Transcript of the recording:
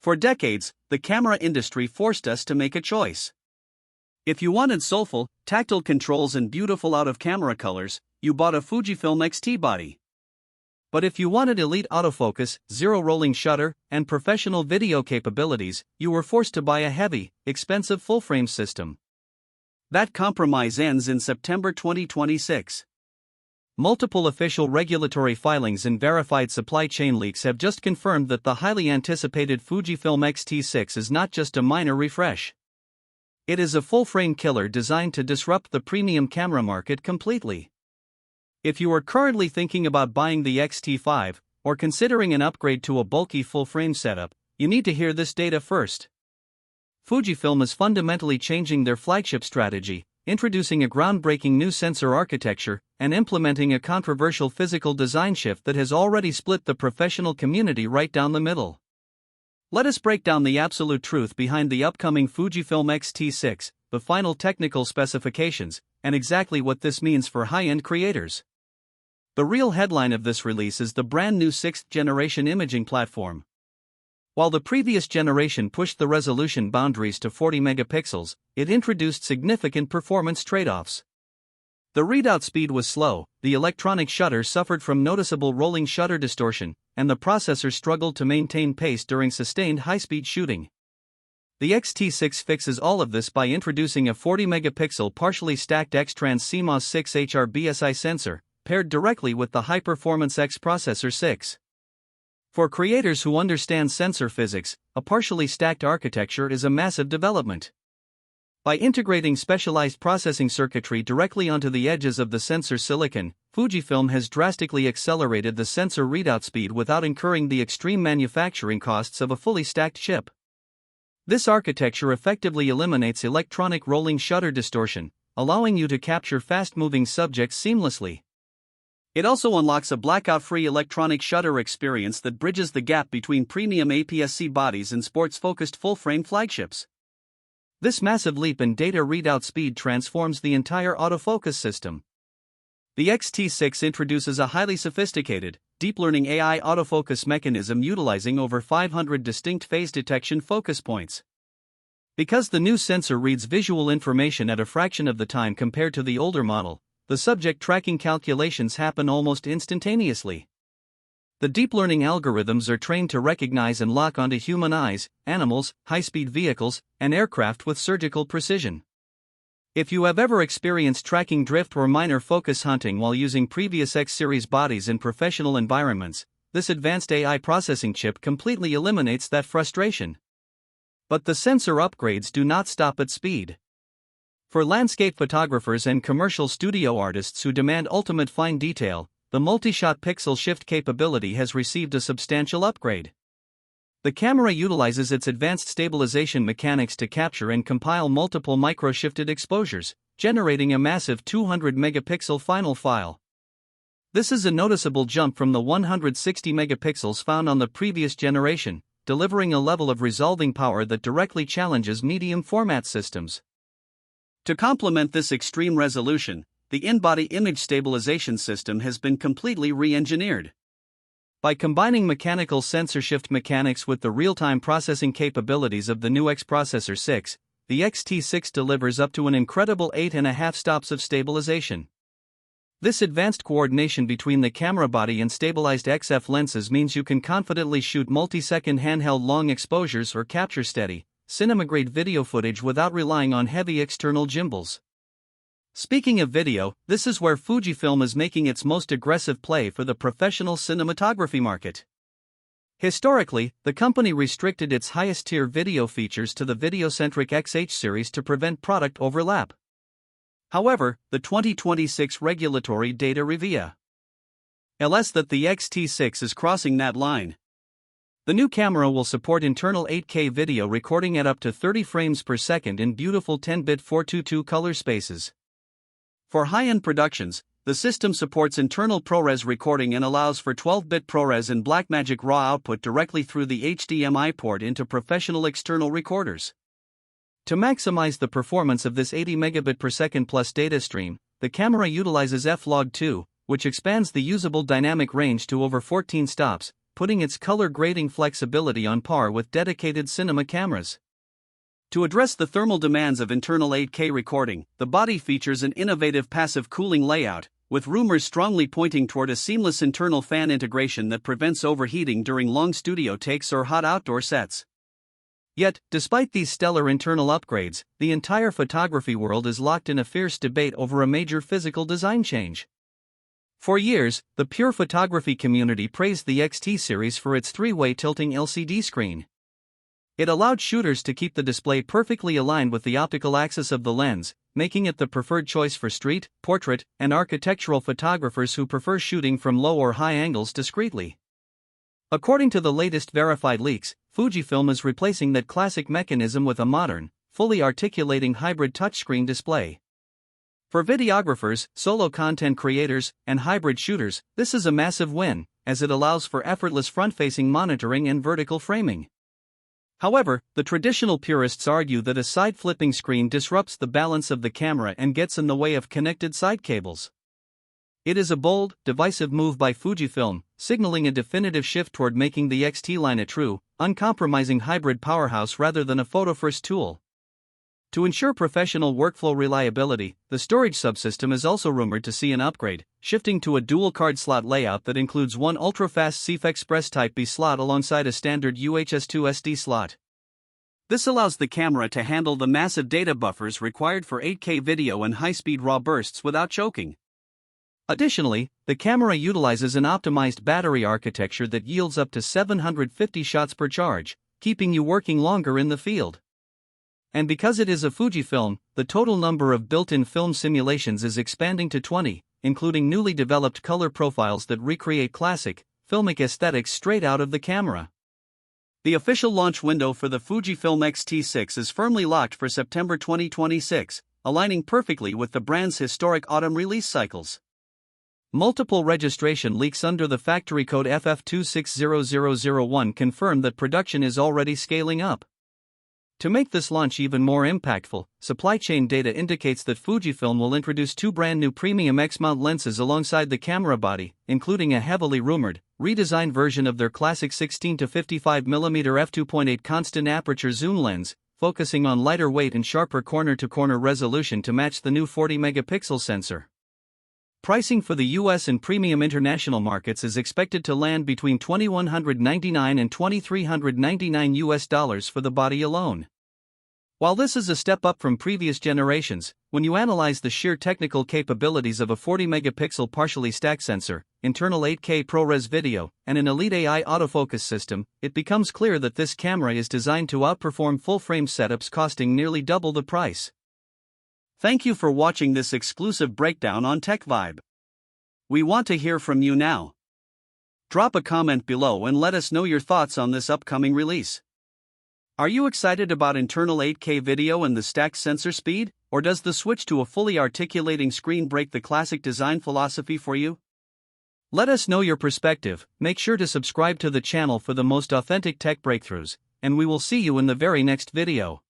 For decades, the camera industry forced us to make a choice. If you wanted soulful, tactile controls and beautiful out-of-camera colors, you bought a Fujifilm X-T body. But if you wanted elite autofocus, zero rolling shutter, and professional video capabilities, you were forced to buy a heavy, expensive full-frame system. That compromise ends in September 2026. Multiple official regulatory filings and verified supply chain leaks have just confirmed that the highly anticipated Fujifilm X-T6 is not just a minor refresh. It is a full-frame killer designed to disrupt the premium camera market completely. If you are currently thinking about buying the X-T5, or considering an upgrade to a bulky full-frame setup, you need to hear this data first. Fujifilm is fundamentally changing their flagship strategy, introducing a groundbreaking new sensor architecture, and implementing a controversial physical design shift that has already split the professional community right down the middle. Let us break down the absolute truth behind the upcoming Fujifilm X-T6, the final technical specifications, and exactly what this means for high-end creators. The real headline of this release is the brand new 6th generation imaging platform. While the previous generation pushed the resolution boundaries to 40 megapixels, it introduced significant performance trade-offs. The readout speed was slow, the electronic shutter suffered from noticeable rolling shutter distortion, and the processor struggled to maintain pace during sustained high-speed shooting. The X-T6 fixes all of this by introducing a 40-megapixel partially stacked X-Trans CMOS 6HR BSI sensor, paired directly with the high-performance X processor 6. For creators who understand sensor physics, a partially stacked architecture is a massive development. By integrating specialized processing circuitry directly onto the edges of the sensor silicon, Fujifilm has drastically accelerated the sensor readout speed without incurring the extreme manufacturing costs of a fully stacked chip. This architecture effectively eliminates electronic rolling shutter distortion, allowing you to capture fast-moving subjects seamlessly. It also unlocks a blackout-free electronic shutter experience that bridges the gap between premium APS-C bodies and sports-focused full-frame flagships. This massive leap in data readout speed transforms the entire autofocus system. The X-T6 introduces a highly sophisticated, deep learning AI autofocus mechanism utilizing over 500 distinct phase detection focus points. Because the new sensor reads visual information at a fraction of the time compared to the older model, the subject tracking calculations happen almost instantaneously. The deep learning algorithms are trained to recognize and lock onto human eyes, animals, high-speed vehicles, and aircraft with surgical precision. If you have ever experienced tracking drift or minor focus hunting while using previous X-series bodies in professional environments, this advanced AI processing chip completely eliminates that frustration. But the sensor upgrades do not stop at speed. For landscape photographers and commercial studio artists who demand ultimate fine detail, the multi-shot pixel shift capability has received a substantial upgrade. The camera utilizes its advanced stabilization mechanics to capture and compile multiple micro-shifted exposures, generating a massive 200-megapixel final file. This is a noticeable jump from the 160 megapixels found on the previous generation, delivering a level of resolving power that directly challenges medium-format systems. To complement this extreme resolution, the in-body image stabilization system has been completely re-engineered. By combining mechanical sensor shift mechanics with the real-time processing capabilities of the new X processor 6, the X-T6 delivers up to an incredible 8.5 stops of stabilization. This advanced coordination between the camera body and stabilized XF lenses means you can confidently shoot multi-second handheld long exposures or capture steady, cinema-grade video footage without relying on heavy external gimbals. Speaking of video, this is where Fujifilm is making its most aggressive play for the professional cinematography market. Historically, the company restricted its highest-tier video features to the video-centric XH series to prevent product overlap. However, the 2026 regulatory data reveals that the X-T6 is crossing that line. The new camera will support internal 8K video recording at up to 30 frames per second in beautiful 10-bit 422 color spaces. For high-end productions, the system supports internal ProRes recording and allows for 12-bit ProRes and Blackmagic RAW output directly through the HDMI port into professional external recorders. To maximize the performance of this 80 megabit per second plus data stream, the camera utilizes F-Log2, which expands the usable dynamic range to over 14 stops, putting its color grading flexibility on par with dedicated cinema cameras. To address the thermal demands of internal 8K recording, the body features an innovative passive cooling layout, with rumors strongly pointing toward a seamless internal fan integration that prevents overheating during long studio takes or hot outdoor sets. Yet, despite these stellar internal upgrades, the entire photography world is locked in a fierce debate over a major physical design change. For years, the pure photography community praised the XT series for its three-way tilting LCD screen. It allowed shooters to keep the display perfectly aligned with the optical axis of the lens, making it the preferred choice for street, portrait, and architectural photographers who prefer shooting from low or high angles discreetly. According to the latest verified leaks, Fujifilm is replacing that classic mechanism with a modern, fully articulating hybrid touchscreen display. For videographers, solo content creators, and hybrid shooters, this is a massive win, as it allows for effortless front-facing monitoring and vertical framing. However, the traditional purists argue that a side-flipping screen disrupts the balance of the camera and gets in the way of connected side cables. It is a bold, divisive move by Fujifilm, signaling a definitive shift toward making the XT line a true, uncompromising hybrid powerhouse rather than a photo-first tool. To ensure professional workflow reliability, the storage subsystem is also rumored to see an upgrade, shifting to a dual-card slot layout that includes one ultra-fast CF Express Type B slot alongside a standard UHS-2 SD slot. This allows the camera to handle the massive data buffers required for 8K video and high-speed RAW bursts without choking. Additionally, the camera utilizes an optimized battery architecture that yields up to 750 shots per charge, keeping you working longer in the field. And because it is a Fujifilm, the total number of built-in film simulations is expanding to 20, including newly developed color profiles that recreate classic, filmic aesthetics straight out of the camera. The official launch window for the Fujifilm X-T6 is firmly locked for September 2026, aligning perfectly with the brand's historic autumn release cycles. Multiple registration leaks under the factory code FF260001 confirm that production is already scaling up. To make this launch even more impactful, supply chain data indicates that Fujifilm will introduce two brand new premium X-mount lenses alongside the camera body, including a heavily rumored, redesigned version of their classic 16-55mm f2.8 constant aperture zoom lens, focusing on lighter weight and sharper corner-to-corner resolution to match the new 40-megapixel sensor. Pricing for the US and premium international markets is expected to land between $2,199 and $2,399 for the body alone. While this is a step up from previous generations, when you analyze the sheer technical capabilities of a 40-megapixel partially stacked sensor, internal 8K ProRes video, and an elite AI autofocus system, it becomes clear that this camera is designed to outperform full-frame setups costing nearly double the price. Thank you for watching this exclusive breakdown on TechVibe. We want to hear from you now. Drop a comment below and let us know your thoughts on this upcoming release. Are you excited about internal 8K video and the stacked sensor speed, or does the switch to a fully articulating screen break the classic design philosophy for you? Let us know your perspective. Make sure to subscribe to the channel for the most authentic tech breakthroughs, and we will see you in the very next video.